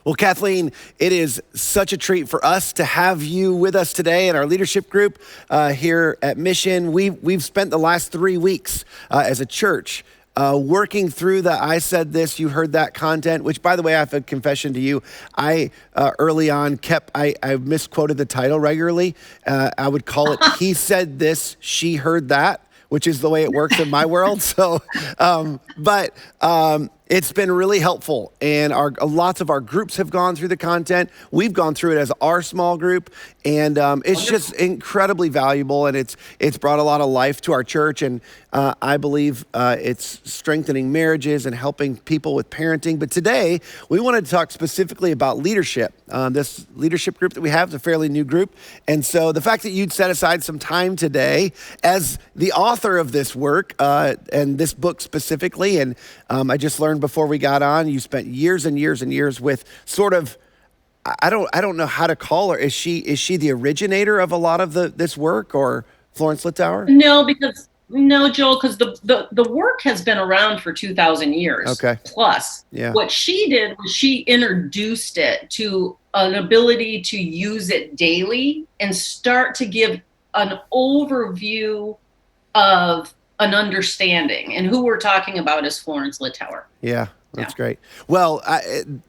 Well, Kathleen, it is such a treat for us to have you with us today in our leadership group here at Mission. We've spent the last 3 weeks as a church working through the I Said This, You Heard That content, which, by the way, I have a confession to you. I early on I misquoted the title regularly. I would call it He Said This, She Heard That, which is the way it works in my world. So, but it's been really helpful, and lots of our groups have gone through the content. We've gone through it as our small group, and it's just incredibly valuable, and it's brought a lot of life to our church, and I believe it's strengthening marriages and helping people with parenting. But today, we wanted to talk specifically about leadership. This leadership group that we have is a fairly new group, and so the fact that you'd set aside some time today as the author of this work and this book specifically, and I just learned before we got on, you spent years and years and years with sort of, I don't know how to call her. Is she the originator of a lot of this work, or Florence Littauer? No, Joel, because the work has been around for 2,000 years. Okay. Plus, yeah. What she did was she introduced it to an ability to use it daily and start to give an overview of an understanding. And who we're talking about is Florence Littauer. Yeah, that's great. Well,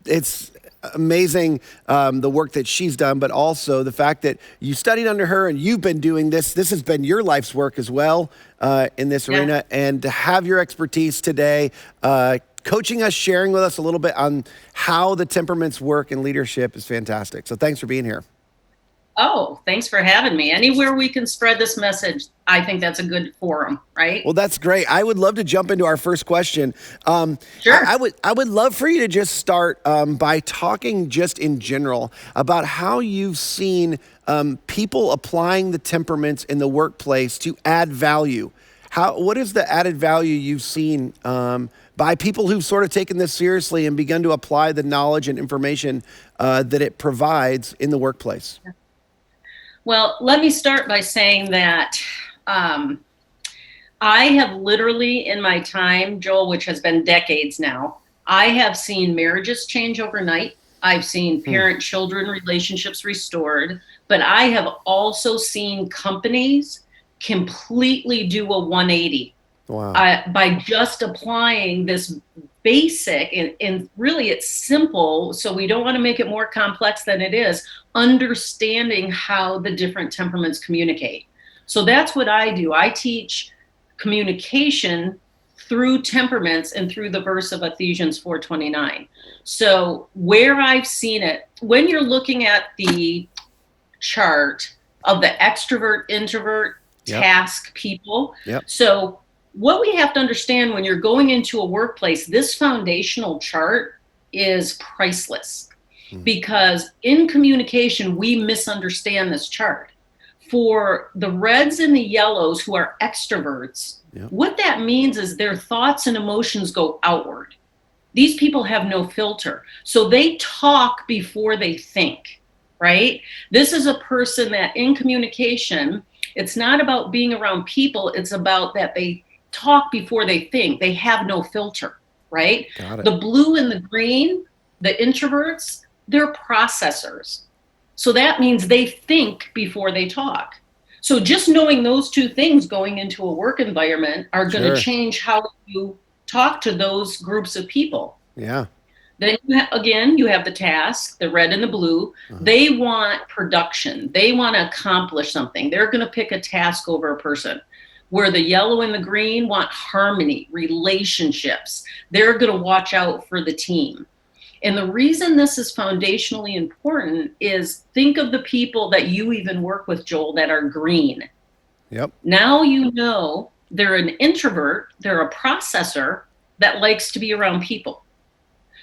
it's amazing the work that she's done, but also the fact that you studied under her and you've been doing this. This has been your life's work as well in this arena. And to have your expertise today, coaching us, sharing with us a little bit on how the temperaments work in leadership is fantastic. So thanks for being here. Oh, thanks for having me. Anywhere we can spread this message, I think that's a good forum, right? Well, that's great. I would love to jump into our first question. Sure. I would love for you to just start by talking just in general about how you've seen people applying the temperaments in the workplace to add value. What is the added value you've seen by people who've sort of taken this seriously and begun to apply the knowledge and information that it provides in the workplace? Well, let me start by saying that I have literally in my time, Joel, which has been decades now, I have seen marriages change overnight. I've seen parent-children relationships restored, but I have also seen companies completely do a 180. Wow. By just applying this basic, and really it's simple, so we don't want to make it more complex than it is, understanding how the different temperaments communicate. So that's what I do. I teach communication through temperaments and through the verse of Ephesians 4:29. So where I've seen it, when you're looking at the chart of the extrovert, introvert, task people. Yep. So what we have to understand when you're going into a workplace, this foundational chart is priceless because in communication, we misunderstand this chart. For the reds and the yellows who are extroverts, what that means is their thoughts and emotions go outward. These people have no filter. So they talk before they think, right? This is a person that in communication, it's not about being around people. It's about that they talk before they think. They have no filter, right? Got it. The blue and the green, the introverts, they're processors. So that means they think before they talk. So just knowing those two things going into a work environment are going to change how you talk to those groups of people. Yeah. Then you have the task, the red and the blue. They want production. They want to accomplish something. They're going to pick a task over a person. Where the yellow and the green want harmony, relationships. They're going to watch out for the team. And the reason this is foundationally important is think of the people that you even work with, Joel, that are green. Yep. Now you know they're an introvert, they're a processor that likes to be around people.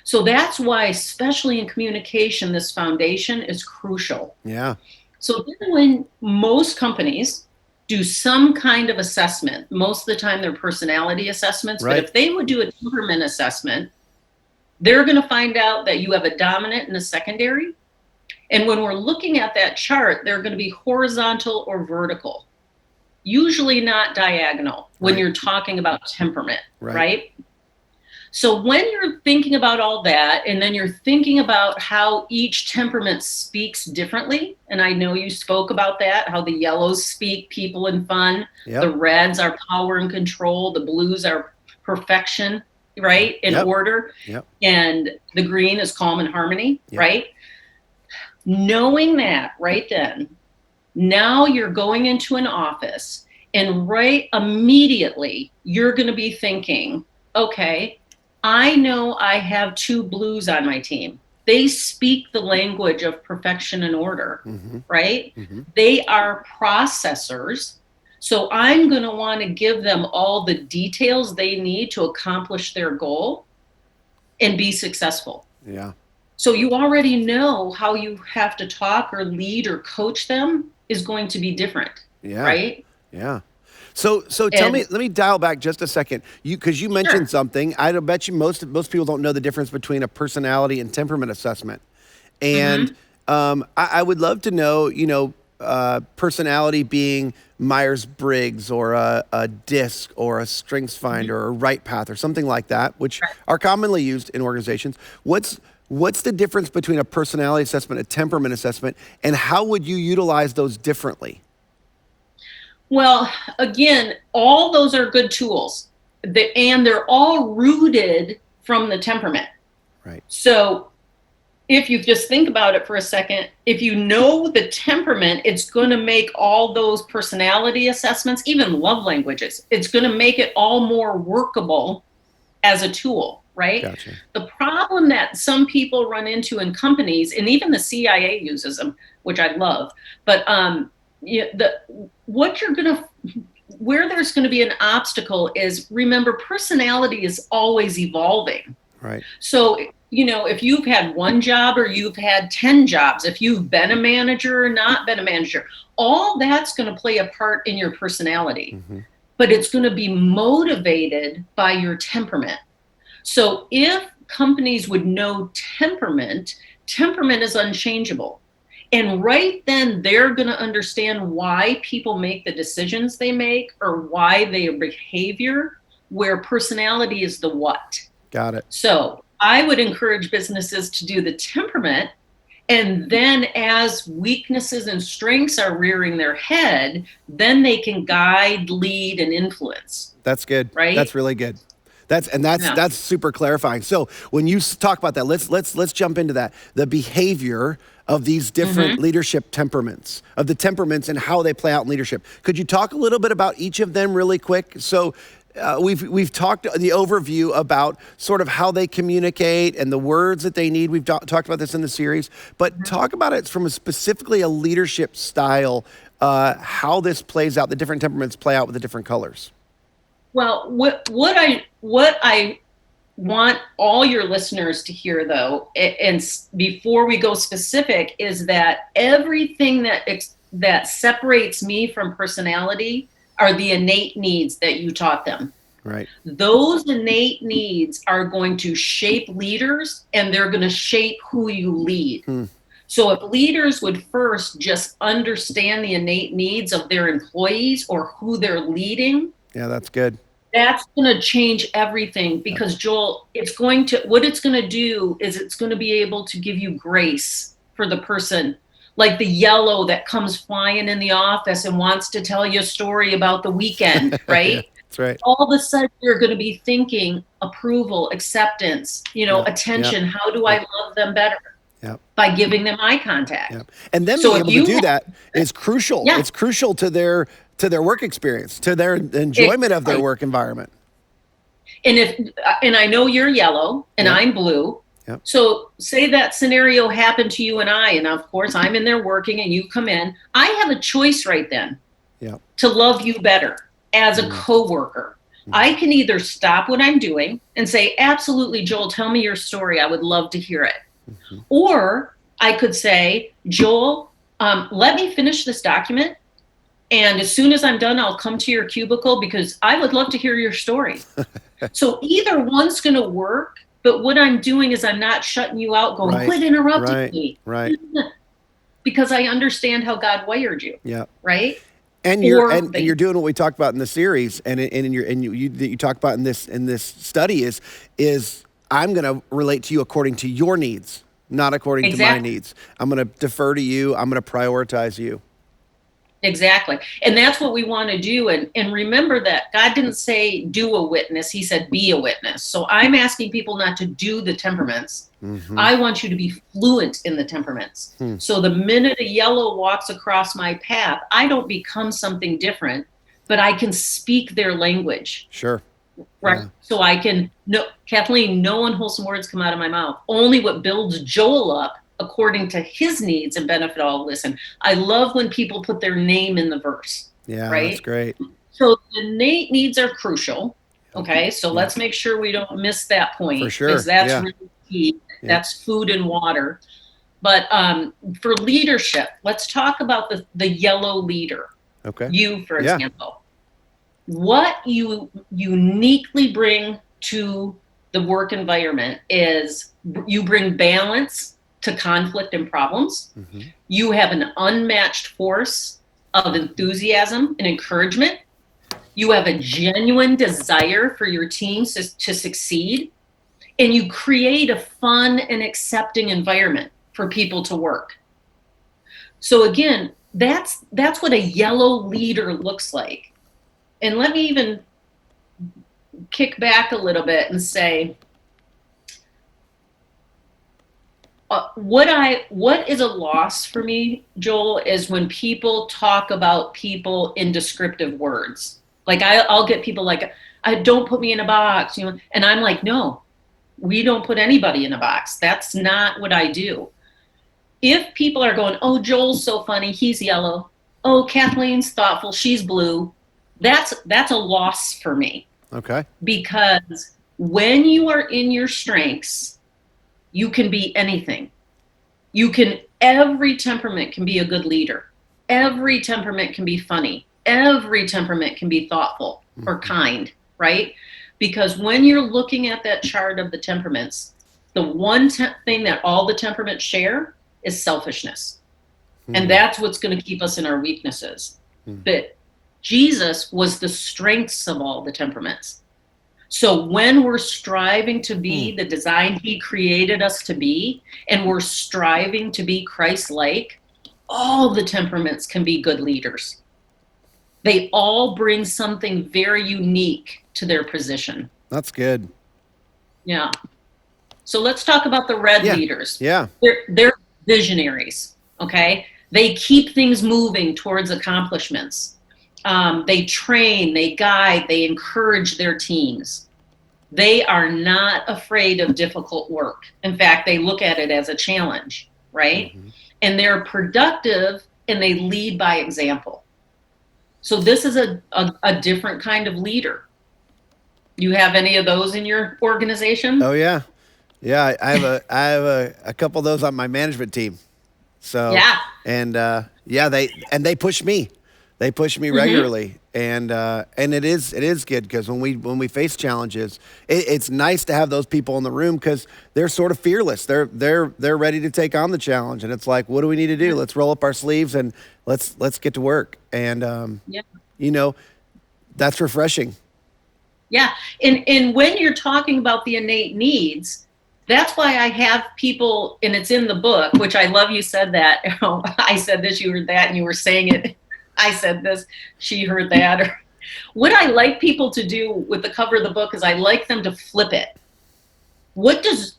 So that's why, especially in communication, this foundation is crucial. Yeah. So then when most companies do some kind of assessment, most of the time they're personality assessments, but if they would do a temperament assessment, they're going to find out that you have a dominant and a secondary. And when we're looking at that chart, they're going to be horizontal or vertical, usually not diagonal when you're talking about temperament, right? So when you're thinking about all that, and then you're thinking about how each temperament speaks differently, and I know you spoke about that, how the yellows speak people and fun, the Yep. reds are power and control, the blues are perfection, right, in Yep. order, Yep. and the green is calm and harmony, Yep. right? Knowing that right then, now you're going into an office, and right immediately you're going to be thinking, okay, I know I have 2 blues on my team. They speak the language of perfection and order, right? They are processors. So I'm going to want to give them all the details they need to accomplish their goal and be successful. Yeah. So you already know how you have to talk or lead or coach them is going to be different, Yeah. right? Yeah. So tell me, let me dial back just a second. Because you mentioned something. I bet you most people don't know the difference between a personality and temperament assessment. And I would love to know, personality being Myers-Briggs or a DISC or a Strengths Finder or a Right Path or something like that, which are commonly used in organizations. What's the difference between a personality assessment, a temperament assessment, and how would you utilize those differently? Well, again, all those are good tools, and they're all rooted from the temperament. Right. So if you just think about it for a second, if you know the temperament, it's going to make all those personality assessments, even love languages, it's going to make it all more workable as a tool, right? Gotcha. The problem that some people run into in companies, and even the CIA uses them, which I love, but where there's going to be an obstacle is, remember, personality is always evolving. Right. So, if you've had one job or you've had 10 jobs, if you've been a manager or not been a manager, all that's going to play a part in your personality, but it's going to be motivated by your temperament. So if companies would know temperament is unchangeable. And right then they're going to understand why people make the decisions they make or why their behavior, where personality is the what. Got it. So I would encourage businesses to do the temperament, and then as weaknesses and strengths are rearing their head, then they can guide, lead, and influence. That's good. Right? That's really good. That's super clarifying. So when you talk about that, let's jump into that. The behavior of these different leadership temperaments, of the temperaments and how they play out in leadership. Could you talk a little bit about each of them really quick? So we've talked the overview about sort of how they communicate and the words that they need. We've talked about this in the series, but talk about it from specifically a leadership style, how this plays out, the different temperaments play out with the different colors. Well, what I want all your listeners to hear, though, and before we go specific, is that everything that separates me from personality are the innate needs that you taught them. Right. Those innate needs are going to shape leaders, and they're going to shape who you lead. So if leaders would first just understand the innate needs of their employees or who they're leading. Yeah, that's good. That's going to change everything, because Joel, what it's going to do is it's going to be able to give you grace for the person, like the yellow that comes flying in the office and wants to tell you a story about the weekend, right? Yeah, that's right. All of a sudden you're going to be thinking approval, acceptance, attention. How do I love them better? By giving them eye contact. And then being able to do that is crucial. It's crucial to their work experience, to their enjoyment of their work environment. And I know you're yellow and I'm blue. So say that scenario happened to you and I, and of course I'm in there working and you come in. I have a choice right then to love you better as a coworker. I can either stop what I'm doing and say, absolutely, Joel, tell me your story. I would love to hear it. Or I could say, Joel, let me finish this document. And as soon as I'm done, I'll come to your cubicle because I would love to hear your story. So either one's going to work, but what I'm doing is I'm not shutting you out going, quit interrupting me. Right. Because I understand how God wired you. Right? And or you're doing what we talked about in the series, and you talk about in this study is I'm going to relate to you according to your needs, not according to my exactly. needs. I'm going to defer to you. I'm going to prioritize you. Exactly. And that's what we want to do. And remember that God didn't say do a witness. He said be a witness. So I'm asking people not to do the temperaments. Mm-hmm. I want you to be fluent in the temperaments. So the minute a yellow walks across my path, I don't become something different, but I can speak their language. Sure. Right. Yeah. So I can, no, Kathleen, no unwholesome words come out of my mouth. Only what builds Joel up according to his needs and benefit all. Listen, I love when people put their name in the verse. Yeah, right? That's great. So the innate needs are crucial. Okay, so let's make sure we don't miss that point. For sure. Because that's really key. That's food and water. But for leadership, let's talk about the yellow leader. Okay. You, for example. What you uniquely bring to the work environment is you bring balance to conflict and problems. Mm-hmm. You have an unmatched force of enthusiasm and encouragement. You have a genuine desire for your team to succeed. And you create a fun and accepting environment for people to work. So again, that's what a yellow leader looks like. And let me even kick back a little bit and say, what is a loss for me, Joel, is when people talk about people in descriptive words. Like I'll get people like, don't put me in a box, and I'm like, no, we don't put anybody in a box. That's not what I do. If people are going, oh, Joel's so funny, he's yellow. Oh, Kathleen's thoughtful, she's blue. That's a loss for me. Okay. Because when you are in your strengths, you can be anything. Every temperament can be a good leader. Every temperament can be funny. Every temperament can be thoughtful or kind, right? Because when you're looking at that chart of the temperaments, the one thing that all the temperaments share is selfishness. And that's what's going to keep us in our weaknesses. But Jesus was the strengths of all the temperaments. So when we're striving to be the design he created us to be, and we're striving to be Christ-like, all the temperaments can be good leaders. They all bring something very unique to their position. That's good. Yeah. So let's talk about the red leaders. Yeah. They're visionaries, okay? They keep things moving towards accomplishments. They train, they guide, they encourage their teams. They are not afraid of difficult work. In fact, they look at it as a challenge, right? Mm-hmm. And they're productive and they lead by example. So this is a different kind of leader. You have any of those in your organization? Oh yeah. Yeah, I have a couple of those on my management team. So they push me. They push me regularly, and it is good because when we face challenges, it's nice to have those people in the room because they're sort of fearless. They're ready to take on the challenge, and it's like, what do we need to do? Let's roll up our sleeves and let's get to work. And that's refreshing. Yeah, and when you're talking about the innate needs, that's why I have people, and it's in the book, which I love you said that. I said this, you heard that, and you were saying it. I said this, she heard that. What I like people to do with the cover of the book is I like them to flip it. What does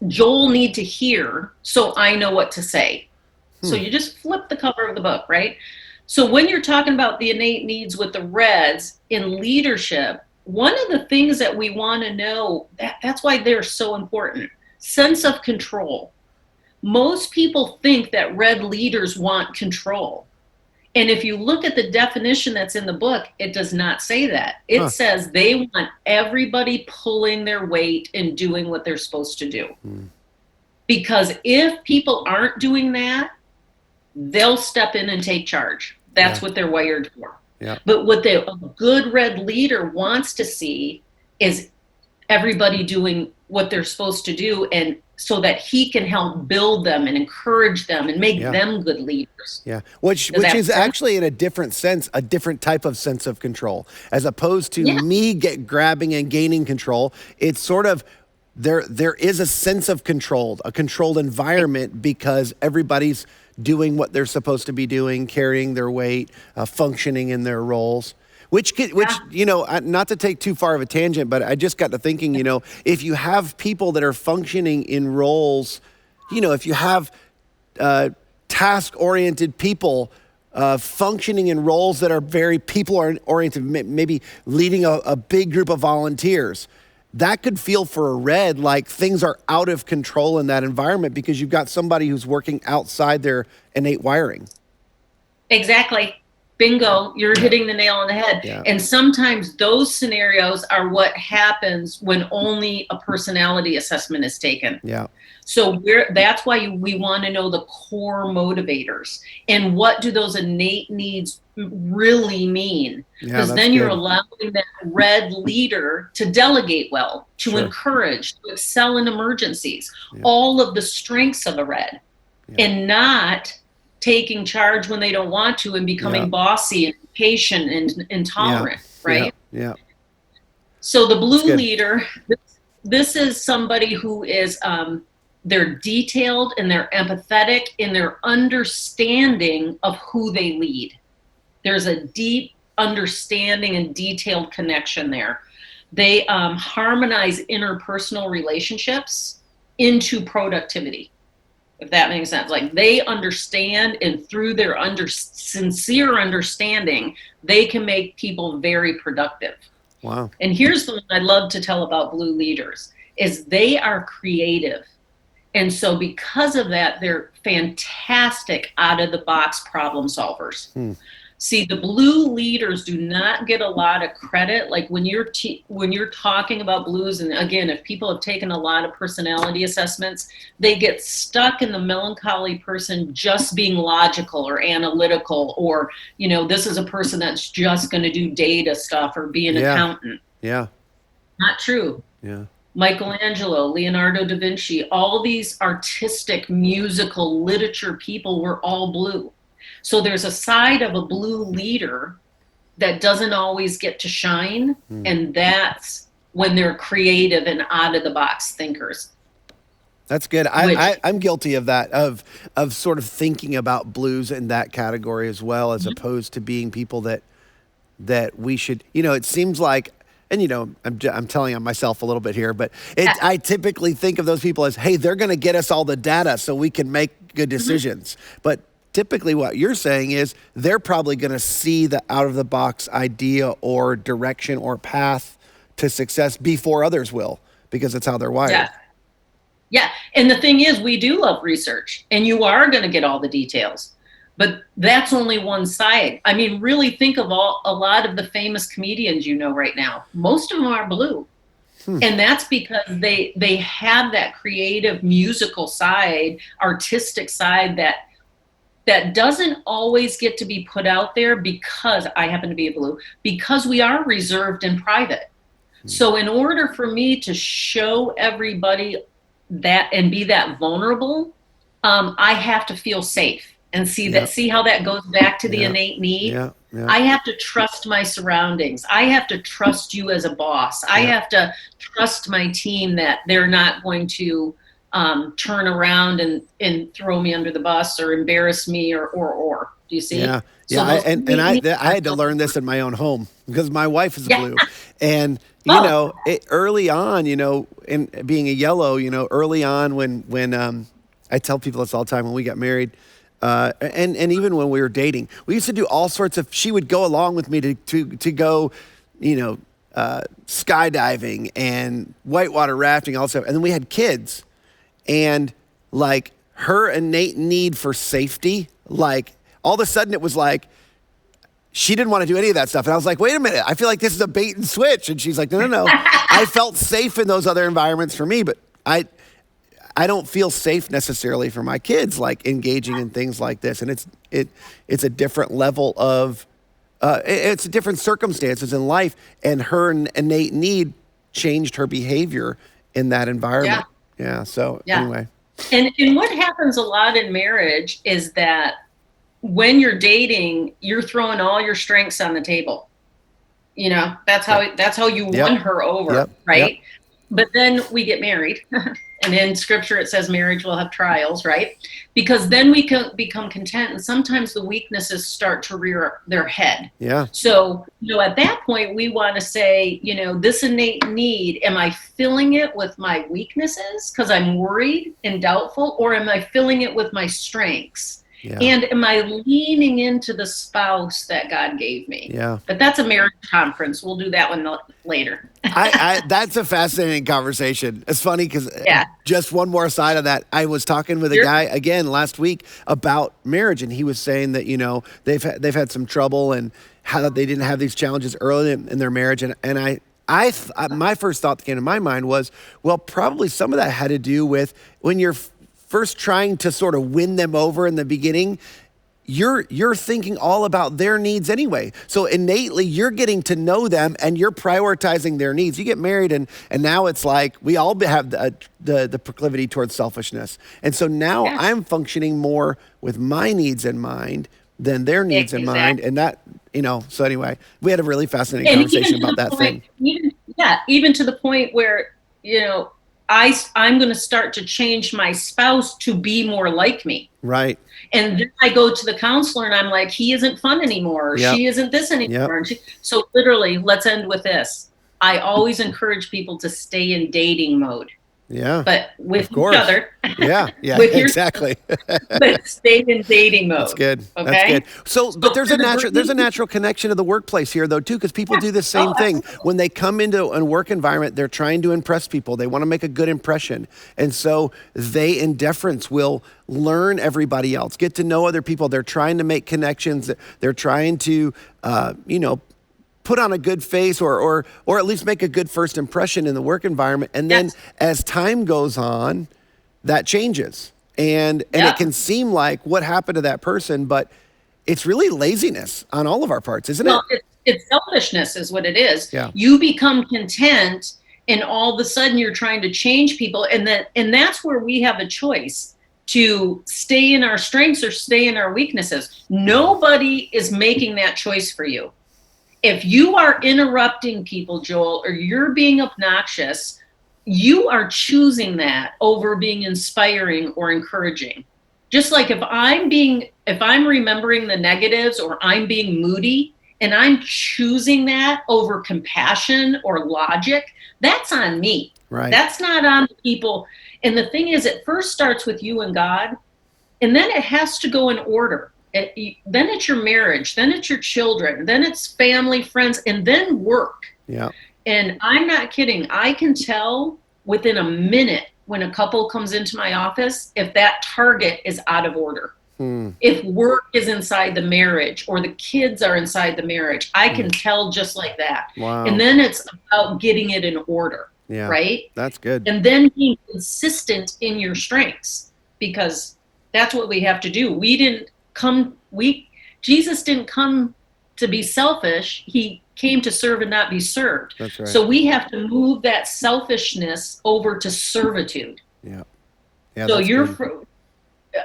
Joel need to hear so I know what to say? So you just flip the cover of the book, right? So when you're talking about the innate needs with the reds in leadership, one of the things that we want to know, that's why they're so important, sense of control. Most people think that red leaders want control. And if you look at the definition that's in the book, it does not say that. It says they want everybody pulling their weight and doing what they're supposed to do. Because if people aren't doing that, they'll step in and take charge. That's what they're wired for. Yeah. But what a good red leader wants to see is everybody doing what they're supposed to do, and so that he can help build them and encourage them and make them good leaders. Yeah, which is actually in a different sense, a different type of sense of control, as opposed to me grabbing and gaining control. It's sort of there is a sense of a controlled environment, because everybody's doing what they're supposed to be doing, carrying their weight, functioning in their roles. Which, not to take too far of a tangent, but I just got to thinking, if you have people that are functioning in roles, if you have task-oriented people functioning in roles that are very people-oriented, maybe leading a big group of volunteers, that could feel for a red like things are out of control in that environment, because you've got somebody who's working outside their innate wiring. Exactly. Bingo, you're hitting the nail on the head. Yeah. And sometimes those scenarios are what happens when only a personality assessment is taken. Yeah. So that's why we want to know the core motivators and what do those innate needs really mean. Because then you're allowing that red leader to delegate well, to encourage, to excel in emergencies, all of the strengths of a red, and not taking charge when they don't want to and becoming bossy and impatient and intolerant, right? Yeah. So the blue leader, this is somebody who is, they're detailed and they're empathetic in their understanding of who they lead. There's a deep understanding and detailed connection there. They harmonize interpersonal relationships into productivity, if that makes sense. Like, they understand, and through their sincere understanding, they can make people very productive. Wow. And here's the one I love to tell about blue leaders, is they are creative. And so because of that, they're fantastic out-of-the-box problem solvers. See, the blue leaders do not get a lot of credit. Like when you're talking about blues, and again, if people have taken a lot of personality assessments, they get stuck in the melancholy person just being logical or analytical, or, this is a person that's just going to do data stuff or be an accountant. Yeah. Not true. Yeah. Michelangelo, Leonardo da Vinci, all these artistic, musical, literature people were all blue. So there's a side of a blue leader that doesn't always get to shine, and that's when they're creative and out-of-the-box thinkers. That's good. I'm guilty of that, of sort of thinking about blues in that category as well, as opposed to being people that we should, it seems like, and I'm telling on myself a little bit here, but I typically think of those people as, hey, they're going to get us all the data so we can make good decisions. But typically what you're saying is they're probably going to see the out-of-the-box idea or direction or path to success before others will, because it's how they're wired. Yeah. And the thing is, we do love research, and you are going to get all the details. But that's only one side. I mean, really think of a lot of the famous comedians right now. Most of them are blue. And that's because they have that creative musical side, artistic side that doesn't always get to be put out there, because I happen to be a blue, because we are reserved and private. So in order for me to show everybody that and be that vulnerable, I have to feel safe. And see how that goes back to the innate need. I have to trust my surroundings. I have to trust you as a boss. I have to trust my team that they're not going to turn around and throw me under the bus or embarrass me or. Do you see? Yeah. I had to learn this in my own home, because my wife is blue, and early on, in being a yellow, early on when I tell people this all the time, when we got married. And even when we were dating, we used to do all sorts of, she would go along with me to go, skydiving and whitewater rafting, all stuff. And then we had kids, and like her innate need for safety, like all of a sudden it was like, she didn't want to do any of that stuff. And I was like, wait a minute, I feel like this is a bait and switch. And she's like, no. I felt safe in those other environments for me, but I don't feel safe necessarily for my kids, like engaging in things like this. And it's a different level of, it's different circumstances in life, and her innate need changed her behavior in that environment. Yeah. So anyway. And what happens a lot in marriage is that when you're dating, you're throwing all your strengths on the table. You know, that's how you won her over, right? Yep. But then we get married. And in scripture, it says marriage will have trials, right? Because then we can become content. And sometimes the weaknesses start to rear their head. Yeah. So, at that point, we want to say, this innate need, am I filling it with my weaknesses because I'm worried and doubtful? Or am I filling it with my strengths? Yeah. And am I leaning into the spouse that God gave me? Yeah. But that's a marriage conference. We'll do that one later. That's a fascinating conversation. It's funny because just one more side of that. I was talking with a guy again last week about marriage, and he was saying that they've had some trouble and how they didn't have these challenges early in their marriage, and my first thought that came to my mind was, well, probably some of that had to do with when you're first trying to sort of win them over in the beginning, you're thinking all about their needs anyway. So innately, you're getting to know them and you're prioritizing their needs. You get married and now it's like we all have the proclivity towards selfishness. And so now I'm functioning more with my needs in mind than their needs in mind. And that, so anyway, we had a really fascinating conversation about that thing. Even to the point where, I'm going to start to change my spouse to be more like me. Right. And then I go to the counselor and I'm like, he isn't fun anymore. Or she isn't this anymore. Yep. So literally, let's end with this. I always encourage people to stay in dating mode. Yeah. But with each other. Yeah, exactly. But stay in dating mode. That's good. Okay? That's good. So but there's a natural connection to the workplace here though too, because people do the same thing. Absolutely. When they come into a work environment, they're trying to impress people. They want to make a good impression. And so they in deference will learn everybody else, get to know other people. They're trying to make connections. They're trying to put on a good face or at least make a good first impression in the work environment. And then as time goes on, that changes. And it can seem like what happened to that person, but it's really laziness on all of our parts, isn't it? It's selfishness is what it is. Yeah. You become content and all of a sudden you're trying to change people. And that's where we have a choice to stay in our strengths or stay in our weaknesses. Nobody is making that choice for you. If you are interrupting people, Joel, or you're being obnoxious, you are choosing that over being inspiring or encouraging. Just like if I'm remembering the negatives or I'm being moody and I'm choosing that over compassion or logic, that's on me. Right. That's not on the people. And the thing is, it first starts with you and God, and then it has to go in order. Then it's your marriage, then it's your children, then it's family, friends, and then work. Yeah. And I'm not kidding. I can tell within a minute when a couple comes into my office if that target is out of order. If work is inside the marriage or the kids are inside the marriage, I can tell just like that. Wow. And then it's about getting it in order. Yeah. Right? That's good. And then being consistent in your strengths, because that's what we have to do. Jesus didn't come to be selfish. He came to serve and not be served. That's right. So we have to move that selfishness over to servitude. Yeah. So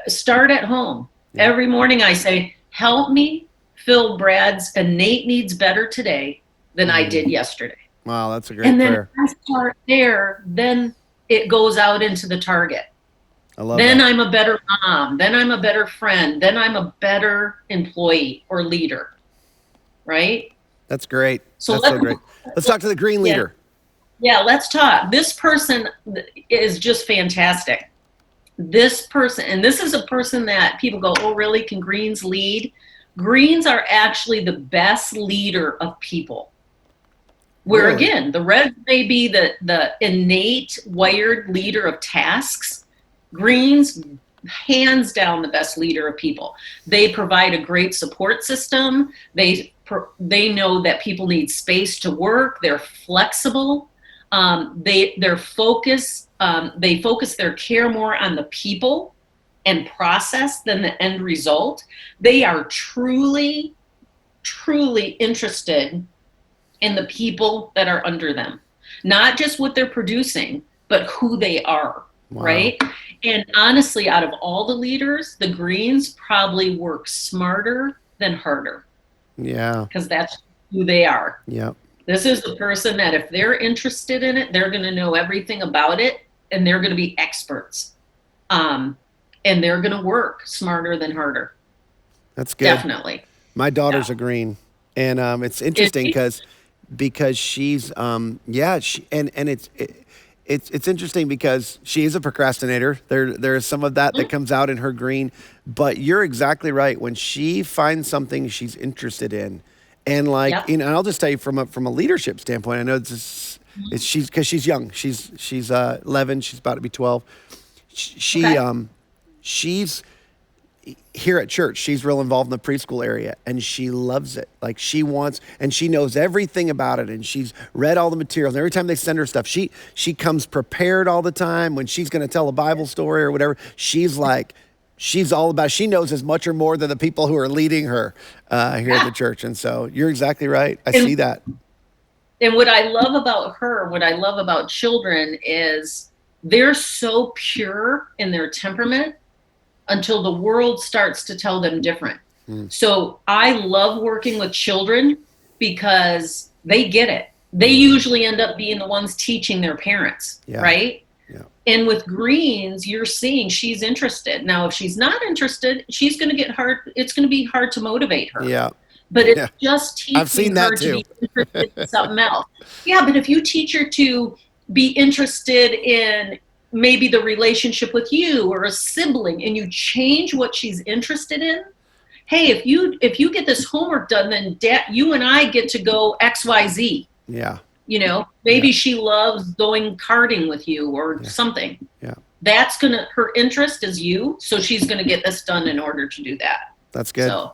start at home. Yeah. Every morning I say, help me fill Brad's innate needs better today than I did yesterday. Wow, that's a great And prayer. then if I start there, then it goes out into the target. I love then that. I'm a better mom. Then I'm a better friend. Then I'm a better employee or leader. Right? That's great. So that's so great. Let's talk to the green leader. Yeah, let's talk. This person is just fantastic. This person, and this is a person that people go, oh, really? Can greens lead? Greens are actually the best leader of people. Where again, the red may be the innate wired leader of tasks. Greens, hands down, the best leader of people. They provide a great support system. They know that people need space to work. They're flexible. They focus their care more on the people and process than the end result. They are truly, truly interested in the people that are under them. not just what they're producing, but who they are, Wow. right? And honestly, out of all the leaders, the greens probably work smarter than harder. Yeah. Because that's who they are. Yeah. This is the person that if they're interested in it, they're going to know everything about it, and they're going to be experts. And they're going to work smarter than harder. That's good. Definitely. My daughter's a green, and it's interesting because she's and it's interesting because she is a procrastinator. There is some of that comes out in her green, but you're exactly right. When she finds something she's interested in, and and I'll just tell you from a leadership standpoint, I know she's because she's young. She's 11. She's about to be 12. She's here at church. She's real involved in the preschool area, and she loves it. Like she wants, and she knows everything about it, and she's read all the materials. And every time they send her stuff, she comes prepared all the time. When she's going to tell a Bible story or whatever, she's all about. She knows as much or more than the people who are leading her here at the church. And so you're exactly right. I see that. And what I love about her, what I love about children is they're so pure in their temperament until the world starts to tell them different. So I love working with children because they get it. They usually end up being the ones teaching their parents, right? Yeah. And with greens, you're seeing she's interested. Now, if she's not interested, she's going to get hard. It's going to be hard to motivate her. Yeah. But it's just teaching her to be interested in something else. Yeah, but if you teach her to be interested in maybe the relationship with you or a sibling, and you change what she's interested in. Hey, if you get this homework done, then you and I get to go XYZ. Yeah. Maybe she loves going karting with you or something. Yeah. That's her interest is you. So she's going to get this done in order to do that. That's good. So.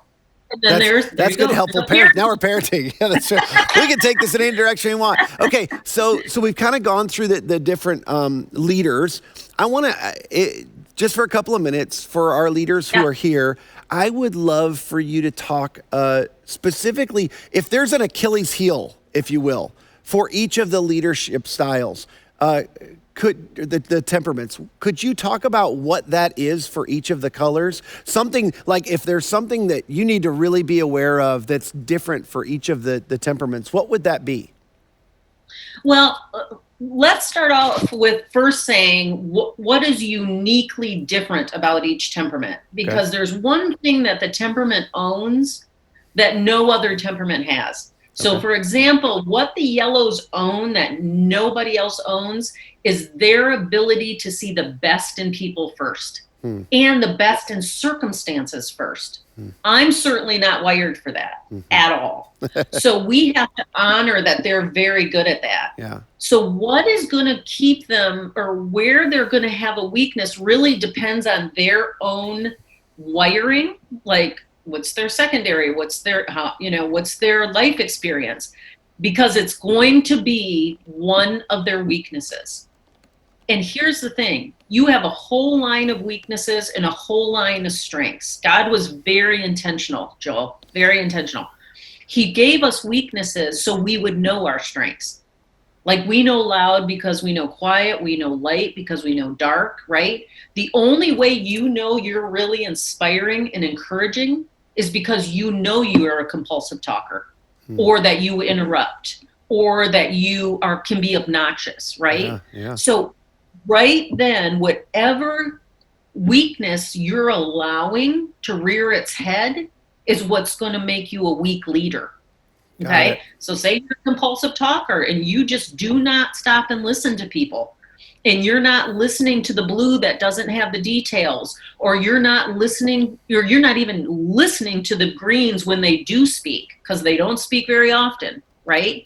That's good, helpful parent. Now we're parenting. Yeah, that's right. We can take this in any direction we want. Okay, so we've kind of gone through the different leaders. I want to, just for a couple of minutes, for our leaders who are here, I would love for you to talk specifically, if there's an Achilles heel, if you will, for each of the leadership styles, could the temperaments, could you talk about what that is for each of the colors? Something like if there's something that you need to really be aware of that's different for each of the temperaments, what would that be? Well, let's start off with first saying what is uniquely different about each temperament, because there's one thing that the temperament owns that no other temperament has. So for example, what the yellows own that nobody else owns is their ability to see the best in people first and the best in circumstances first. I'm certainly not wired for that at all. So we have to honor that they're very good at that. Yeah. So what is going to keep them, or where they're going to have a weakness, really depends on their own wiring, like what's their secondary, what's their life experience, because it's going to be one of their weaknesses. And here's the thing, you have a whole line of weaknesses and a whole line of strengths. God was very intentional, Joel, very intentional. He gave us weaknesses so we would know our strengths. Like we know loud because we know quiet, we know light because we know dark, right? The only way you know you're really inspiring and encouraging is because you know you are a compulsive talker, or that you interrupt, or that you can be obnoxious, right? Yeah. So right then, whatever weakness you're allowing to rear its head is what's going to make you a weak leader. Okay. So say you're a compulsive talker and you just do not stop and listen to people, and you're not listening to the blue that doesn't have the details, or you're not listening, or you're not even listening to the greens when they do speak, because they don't speak very often, right?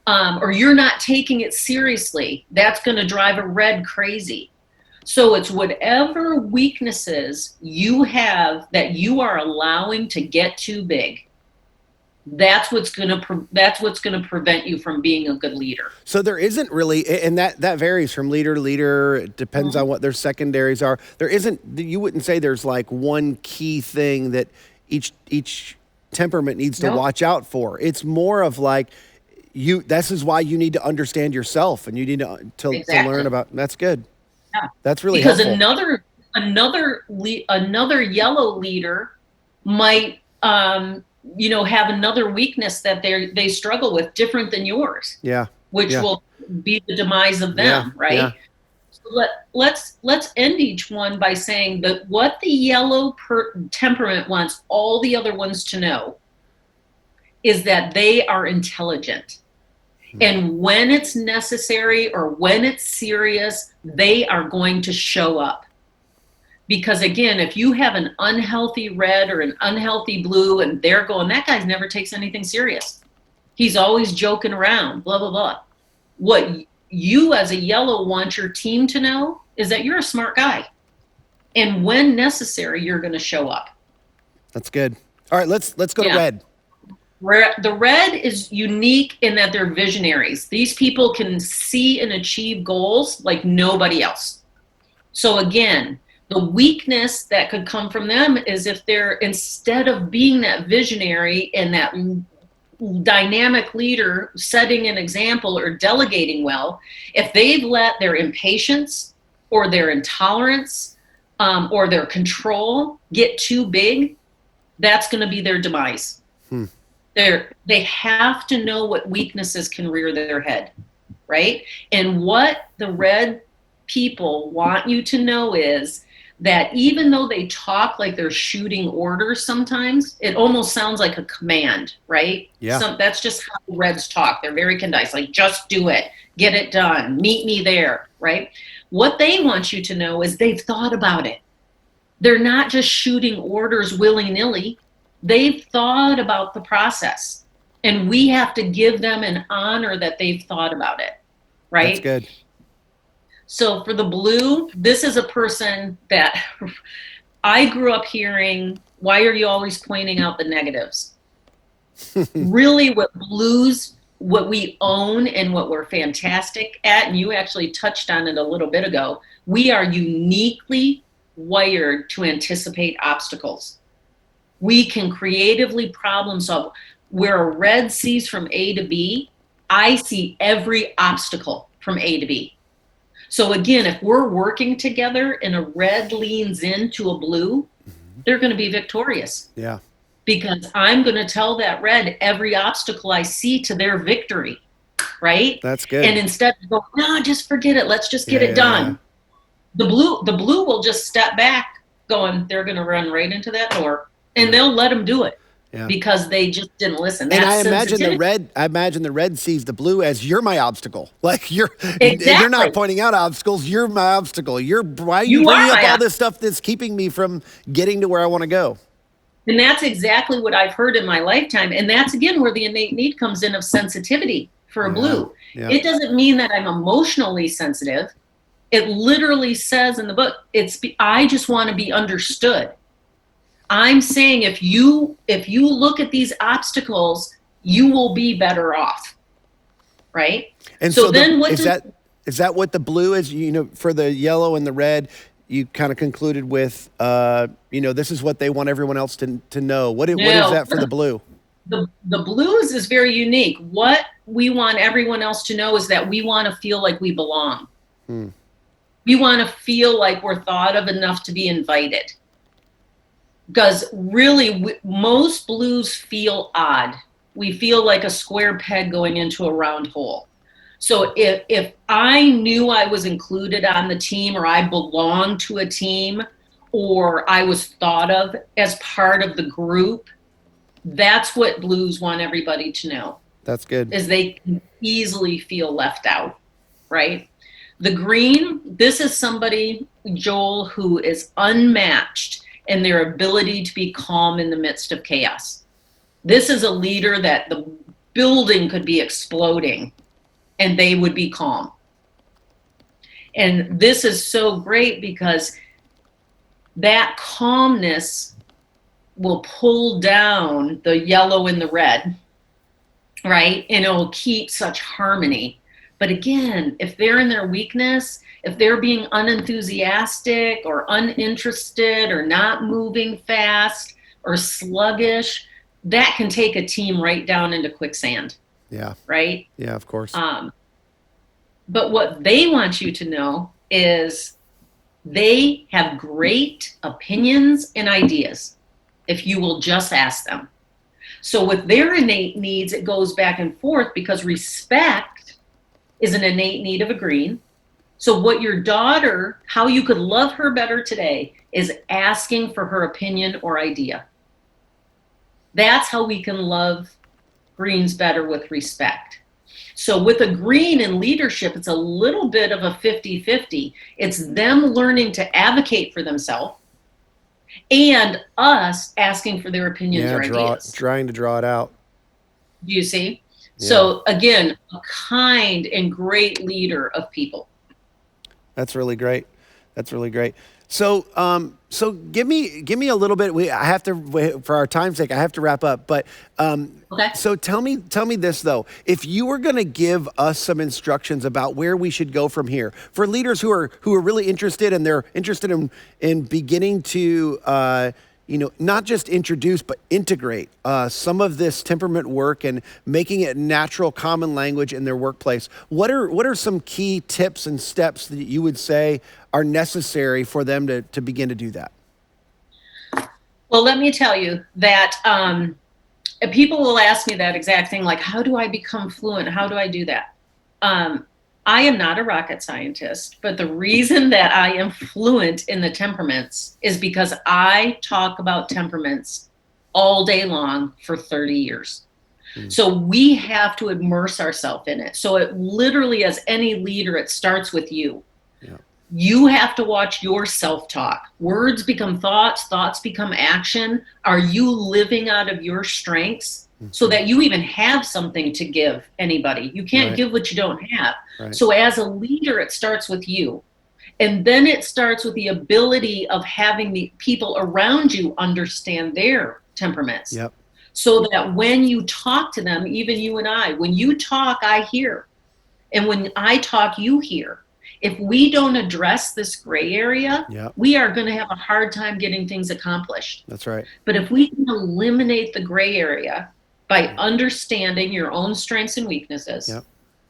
Or you're not taking it seriously. That's going to drive a red crazy. So it's whatever weaknesses you have that you are allowing to get too big. That's what's going to prevent you from being a good leader. So there isn't really, and that varies from leader to leader. It depends on what their secondaries are. There isn't, you wouldn't say there's like one key thing that each temperament needs to watch out for. It's more of like, this is why you need to understand yourself, and you need to Exactly. learn about. That's good. Yeah. That's really because helpful. another yellow leader might have another weakness that they struggle with, different than yours, Yeah. which Yeah. will be the demise of Yeah. them, right? Yeah. So let's end each one by saying that what the yellow temperament wants all the other ones to know is that they are intelligent. And when it's necessary or when it's serious, they are going to show up. Because again, if you have an unhealthy red or an unhealthy blue and they're going, that guy never takes anything serious, he's always joking around, blah, blah, blah. What you as a yellow want your team to know is that you're a smart guy. And when necessary, you're going to show up. That's good. All right, let's go to red. The red is unique in that they're visionaries. These people can see and achieve goals like nobody else. So again, the weakness that could come from them is if they're, instead of being that visionary and that dynamic leader setting an example or delegating well, if they've let their impatience or their intolerance or their control get too big, that's going to be their demise. They have to know what weaknesses can rear their head, right? And what the red people want you to know is that even though they talk like they're shooting orders sometimes, it almost sounds like a command, right? Yeah. That's just how the reds talk. They're very concise, like just do it, get it done, meet me there, right? What they want you to know is they've thought about it. They're not just shooting orders willy-nilly. They've thought about the process, and we have to give them an honor that they've thought about it, right? That's good. So for the blue, this is a person that I grew up hearing, why are you always pointing out the negatives? Really what we own and what we're fantastic at, and you actually touched on it a little bit ago, we are uniquely wired to anticipate obstacles. We can creatively problem solve. Where a red sees from A to B, I see every obstacle from A to B. So again, if we're working together and a red leans into a blue, they're going to be victorious. Yeah. Because I'm going to tell that red every obstacle I see to their victory, right? That's good. And instead of going, no, just forget it, let's just get it done. The blue will just step back going, they're going to run right into that door, and they'll let them do it. Yeah. Because they just didn't listen. And I imagine the red sees the blue as you're my obstacle. Like you're not pointing out obstacles. You're my obstacle. Why are you bringing up all this stuff that's keeping me from getting to where I want to go? And that's exactly what I've heard in my lifetime. And that's again where the innate need comes in of sensitivity for a blue. Yeah. It doesn't mean that I'm emotionally sensitive. It literally says in the book, I just want to be understood. I'm saying if you look at these obstacles, you will be better off, right? And so then is that what the blue is? For the yellow and the red, you kind of concluded with, this is what they want everyone else to know. What is that for the blue? The blues is very unique. What we want everyone else to know is that we want to feel like we belong. We want to feel like we're thought of enough to be invited. Because really, most blues feel odd. We feel like a square peg going into a round hole. So if I knew I was included on the team, or I belonged to a team, or I was thought of as part of the group, that's what blues want everybody to know. That's good. Is they can easily feel left out, right? The green, this is somebody, Joel, who is unmatched in their ability to be calm in the midst of chaos. This is a leader that the building could be exploding and they would be calm. And this is so great because that calmness will pull down the yellow and the red, right? And it will keep such harmony. But again, if they're in their weakness, if they're being unenthusiastic or uninterested or not moving fast or sluggish, that can take a team right down into quicksand. Yeah. right? Yeah, of course. But what they want you to know is they have great opinions and ideas if you will just ask them. So with their innate needs, it goes back and forth because respect is an innate need of agreeing. So what your daughter, how you could love her better today is asking for her opinion or idea. That's how we can love greens better with respect. So with a green in leadership, it's a little bit of a 50-50. It's them learning to advocate for themselves and us asking for their opinions or ideas. Trying to draw it out. Do you see? Yeah. So again, a kind and great leader of people. That's really great. That's really great. So, so give me a little bit. I have to, for our time's sake, I have to wrap up. But Okay. so tell me this though. If you were going to give us some instructions about where we should go from here for leaders who are really interested, and they're interested in beginning to not just introduce, but integrate some of this temperament work and making it natural, common language in their workplace. What are some key tips and steps that you would say are necessary for them to begin to do that? Well, let me tell you that people will ask me that exact thing, like, how do I become fluent? How do I do that? I am not a rocket scientist, but the reason that I am fluent in the temperaments is because I talk about temperaments all day long for 30 years. So we have to immerse ourselves in it. So it literally, as any leader, it starts with you. Yeah. You have to watch your self-talk. Words become thoughts, thoughts become action. Are you living out of your strengths? So that you even have something to give anybody. You can't give what you don't have. Right. So as a leader, it starts with you. And then it starts with the ability of having the people around you understand their temperaments. Yep. So that when you talk to them, even you and I, when you talk, I hear. And when I talk, you hear. If we don't address this gray area, we are going to have a hard time getting things accomplished. That's right. But if we can eliminate the gray area, by understanding your own strengths and weaknesses,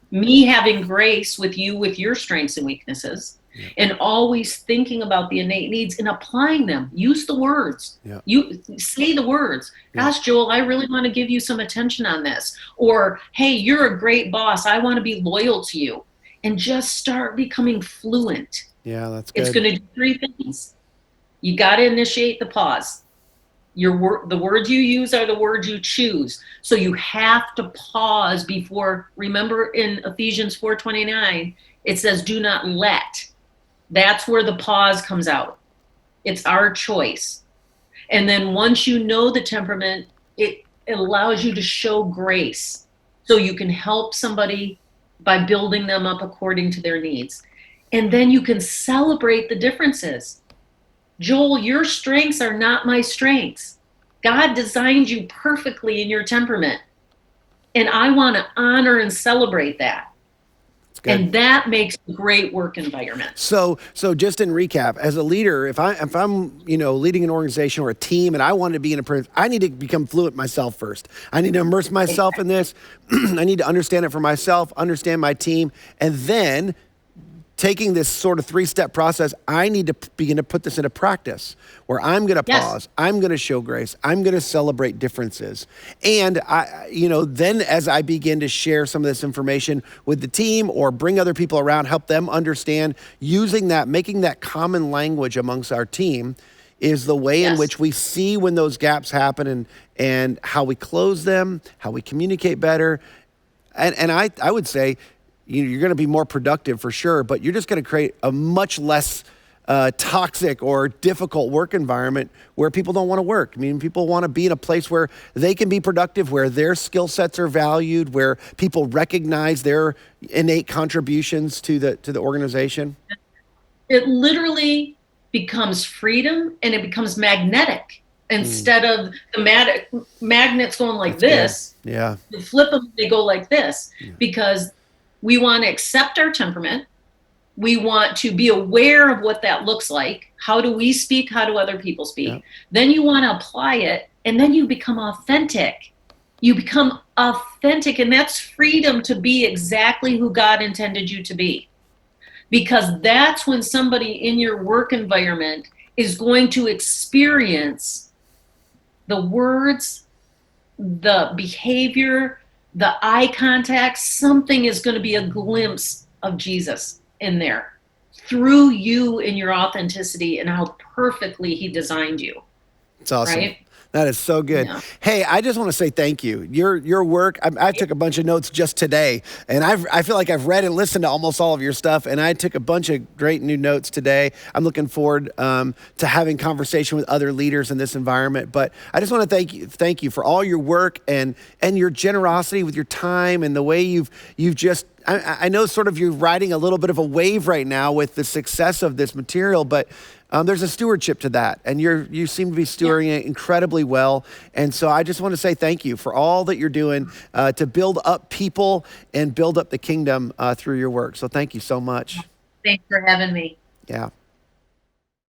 me having grace with you with your strengths and weaknesses, and always thinking about the innate needs and applying them. Use the words. You say the words. Gosh, Joel, I really want to give you some attention on this. Or, hey, you're a great boss. I want to be loyal to you. And just start becoming fluent. Yeah, that's good. It's going to do three things. You got to initiate the pause. The words you use are the words you choose. So you have to pause before. Remember in Ephesians 4:29, it says, do not let. That's where the pause comes out. It's our choice. And then once you know the temperament, it allows you to show grace. So you can help somebody by building them up according to their needs. And then you can celebrate the differences. Joel, your strengths are not my strengths. God designed you perfectly in your temperament. And I want to honor and celebrate that. And that makes a great work environment. So just in recap, as a leader, if I'm leading an organization or a team and I want to be in I need to become fluent myself first. I need to immerse myself in this. I need to understand it for myself, understand my team, and then taking this sort of three-step process, I need to begin to put this into practice where I'm going to pause, I'm going to show grace, I'm going to celebrate differences. And then as I begin to share some of this information with the team or bring other people around, help them understand, using that, making that common language amongst our team is the way in which we see when those gaps happen and how we close them, how we communicate better. And I would say, you're going to be more productive for sure, but you're just going to create a much less toxic or difficult work environment where people don't want to work. I mean, people want to be in a place where they can be productive, where their skill sets are valued, where people recognize their innate contributions to the organization. It literally becomes freedom and it becomes magnetic. Instead of the magnets going like this, you flip them, they go like this because we want to accept our temperament. We want to be aware of what that looks like. How do we speak? How do other people speak? Then you want to apply it, and then you become authentic. You become authentic, and that's freedom to be exactly who God intended you to be. Because that's when somebody in your work environment is going to experience the words, the behavior, the eye contact. Something is going to be a glimpse of Jesus in there through you and your authenticity and how perfectly he designed you. It's awesome. Right? That is so good. Yeah. Hey, I just want to say thank you. Your work. I took a bunch of notes just today, and I feel like I've read and listened to almost all of your stuff, and I took a bunch of great new notes today. I'm looking forward to having conversation with other leaders in this environment. But I just want to thank you for all your work and your generosity with your time and the way you've just. I know sort of you're riding a little bit of a wave right now with the success of this material, but there's a stewardship to that, and you seem to be stewarding it incredibly well. And so I just want to say thank you for all that you're doing to build up people and build up the kingdom through your work. So thank you so much. Thanks for having me. Yeah.